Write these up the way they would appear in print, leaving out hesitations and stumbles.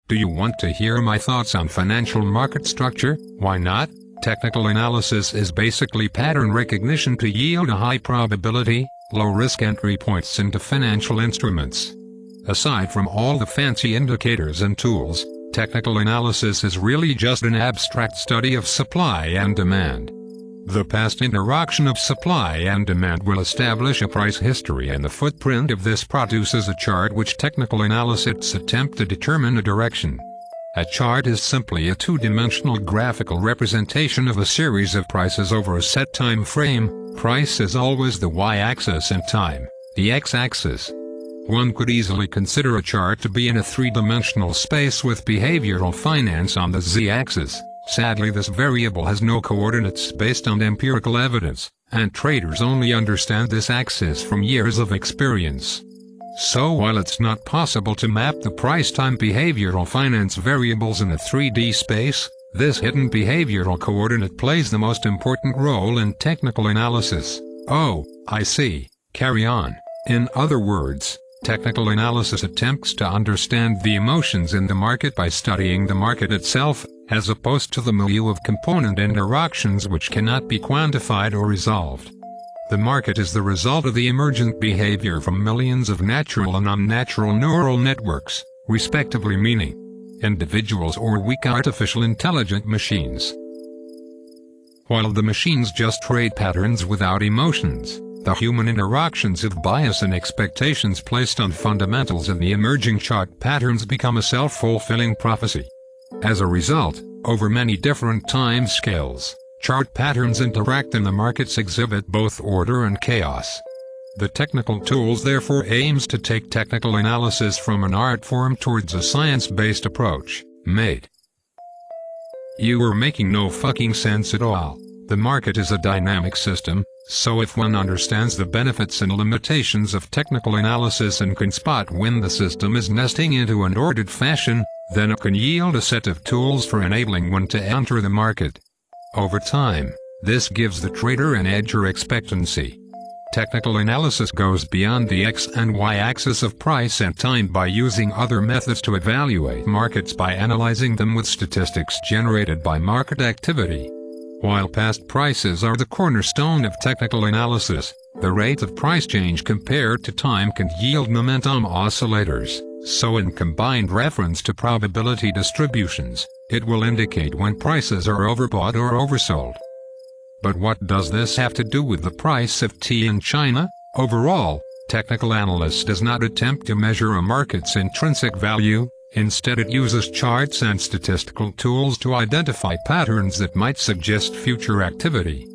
Do you want to hear my thoughts on financial market structure? Why not? Technical analysis is basically pattern recognition to yield a high probability, low-risk entry points into financial instruments. Aside from all the fancy indicators and tools, technical analysis is really just an abstract study of supply and demand. The past interaction of supply and demand will establish a price history, and the footprint of this produces a chart which technical analysts attempt to determine a direction. A chart is simply a two-dimensional graphical representation of a series of prices over a set time frame. Price is always the y-axis and time, the x-axis. One could easily consider a chart to be in a three-dimensional space with behavioral finance on the z-axis. Sadly, this variable has no coordinates based on empirical evidence, and traders only understand this axis from years of experience. So while it's not possible to map the price-time behavioral finance variables in a 3D space, this hidden behavioral coordinate plays the most important role in technical analysis. Oh, I see. Carry on. In other words, technical analysis attempts to understand the emotions in the market by studying the market itself, as opposed to the milieu of component interactions which cannot be quantified or resolved. The market is the result of the emergent behavior from millions of natural and unnatural neural networks, respectively, meaning individuals or weak artificial intelligent machines. While the machines just trade patterns without emotions, the human interactions of bias and expectations placed on fundamentals in the emerging chart patterns become a self-fulfilling prophecy. As a result, over many different time scales, chart patterns interact and the markets exhibit both order and chaos. The technical tools therefore aims to take technical analysis from an art form towards a science-based approach. Mate, you are making no fucking sense at all. The market is a dynamic system, so if one understands the benefits and limitations of technical analysis and can spot when the system is nesting into an ordered fashion, then it can yield a set of tools for enabling one to enter the market. Over time, this gives the trader an edge or expectancy. Technical analysis goes beyond the x and y axis of price and time by using other methods to evaluate markets by analyzing them with statistics generated by market activity. While past prices are the cornerstone of technical analysis, the rate of price change compared to time can yield momentum oscillators, so in combined reference to probability distributions, it will indicate when prices are overbought or oversold. But what does this have to do with the price of tea in China? Overall, technical analysis does not attempt to measure a market's intrinsic value. Instead, it uses charts and statistical tools to identify patterns that might suggest future activity.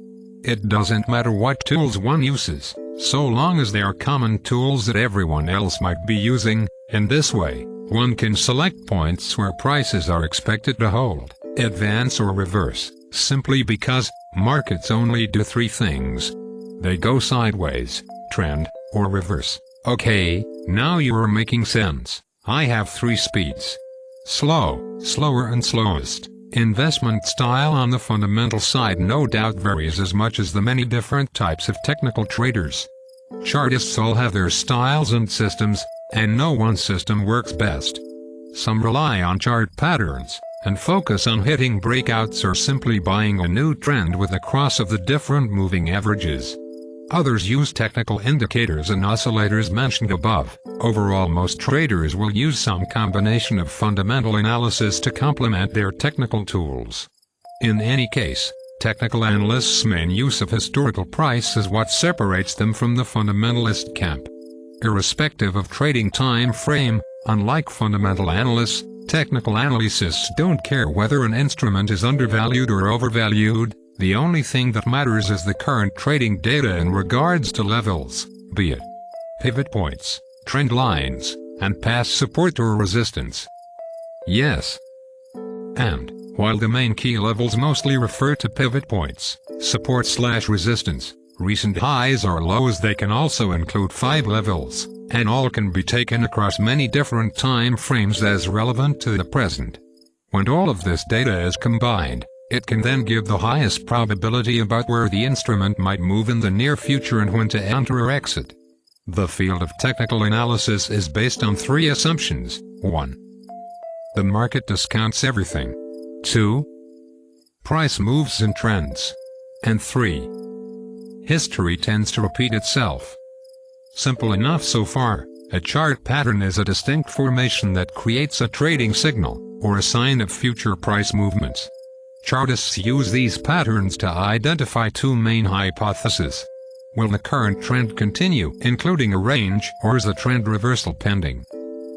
It doesn't matter what tools one uses, so long as they are common tools that everyone else might be using. In this way, one can select points where prices are expected to hold, advance or reverse, simply because markets only do three things. They go sideways, trend, or reverse. Okay, now you are making sense. I have three speeds. Slow, slower and slowest. Investment style on the fundamental side no doubt varies as much as the many different types of technical traders. Chartists all have their styles and systems, and no one system works best. Some rely on chart patterns, and focus on hitting breakouts or simply buying a new trend with a cross of the different moving averages. Others use technical indicators and oscillators mentioned above. Overall, most traders will use some combination of fundamental analysis to complement their technical tools. In any case, technical analysts' main use of historical price is what separates them from the fundamentalist camp. Irrespective of trading time frame, unlike fundamental analysts, technical analysts don't care whether an instrument is undervalued or overvalued. The only thing that matters is the current trading data in regards to levels, be it pivot points, trend lines, and past support or resistance. Yes. And, while the main key levels mostly refer to pivot points, support/resistance, recent highs or lows, they can also include 5 levels, and all can be taken across many different time frames as relevant to the present. When all of this data is combined, it can then give the highest probability about where the instrument might move in the near future and when to enter or exit. The field of technical analysis is based on 3 assumptions. 1. The market discounts everything. 2. Price moves in trends. And 3. History tends to repeat itself. Simple enough so far. A chart pattern is a distinct formation that creates a trading signal, or a sign of future price movements. Chartists use these patterns to identify two main hypotheses. Will the current trend continue, including a range, or is a trend reversal pending?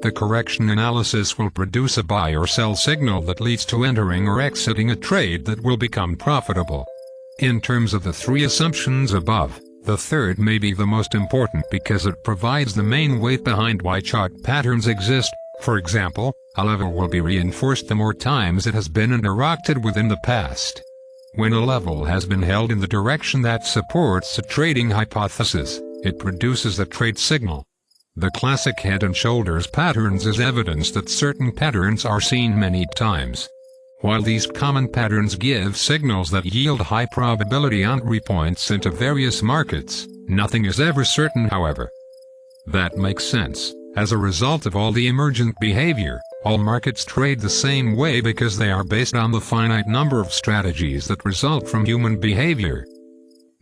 The correction analysis will produce a buy or sell signal that leads to entering or exiting a trade that will become profitable. In terms of the three assumptions above, the third may be the most important because it provides the main weight behind why chart patterns exist. For example, a level will be reinforced the more times it has been interrupted within the past. When a level has been held in the direction that supports a trading hypothesis, it produces a trade signal. The classic head and shoulders patterns is evidence that certain patterns are seen many times. While these common patterns give signals that yield high probability entry points into various markets, nothing is ever certain, however. That makes sense. As a result of all the emergent behavior, all markets trade the same way because they are based on the finite number of strategies that result from human behavior.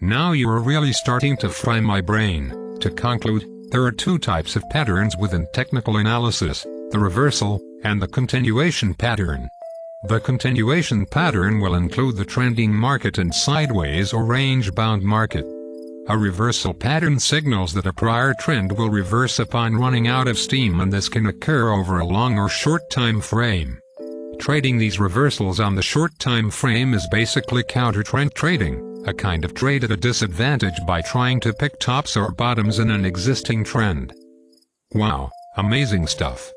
Now you are really starting to fry my brain. To conclude, there are two types of patterns within technical analysis: the reversal and the continuation pattern. The continuation pattern will include the trending market and sideways or range-bound market. A reversal pattern signals that a prior trend will reverse upon running out of steam, and this can occur over a long or short time frame. Trading these reversals on the short time frame is basically counter-trend trading, a kind of trade at a disadvantage by trying to pick tops or bottoms in an existing trend. Wow, amazing stuff.